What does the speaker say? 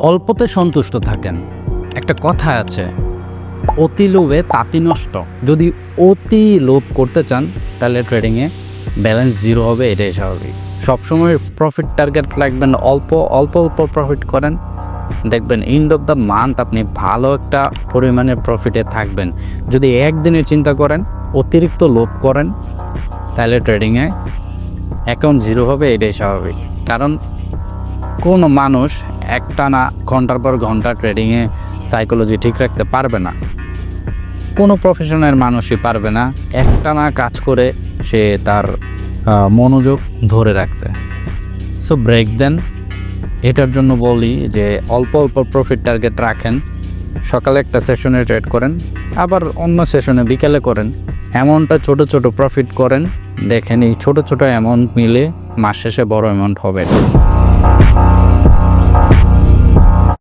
অল্পতে সন্তুষ্ট থাকেন। একটা কথা আছে, অতি লোভে তাঁতি নষ্ট। যদি অতি লোভ করতে চান তাহলে ট্রেডিংয়ে ব্যালেন্স জিরো হবে, এটাই স্বাভাবিক। সবসময় প্রফিট টার্গেট রাখবেন, অল্প অল্প অল্প প্রফিট করেন, দেখবেন এন্ড অফ দ্য মান্থ আপনি ভালো একটা পরিমাণে প্রফিটে থাকবেন। যদি একদিনের চিন্তা করেন, অতিরিক্ত লোভ করেন, তাহলে ট্রেডিংয়ে অ্যাকাউন্ট জিরো হবে, এটাই স্বাভাবিক। কারণ কোনো মানুষ একটানা ঘন্টার পর ঘন্টা ট্রেডিংয়ে সাইকোলজি ঠিক রাখতে পারবে না। কোনো প্রফেশনের মানুষই পারবে না একটানা কাজ করে সে তার মনোযোগ ধরে রাখতে। সো ব্রেক দেন। এটার জন্য বলি যে অল্প অল্প প্রফিট টার্গেট রাখেন, সকালে একটা সেশনে ট্রেড করেন, আবার অন্য সেশনে বিকেলে করেন। অ্যামাউন্টটা ছোট ছোট প্রফিট করেন, দেখেন এই ছোট ছোট অ্যামাউন্ট মিলে মাস শেষে বড় অ্যামাউন্ট হবে।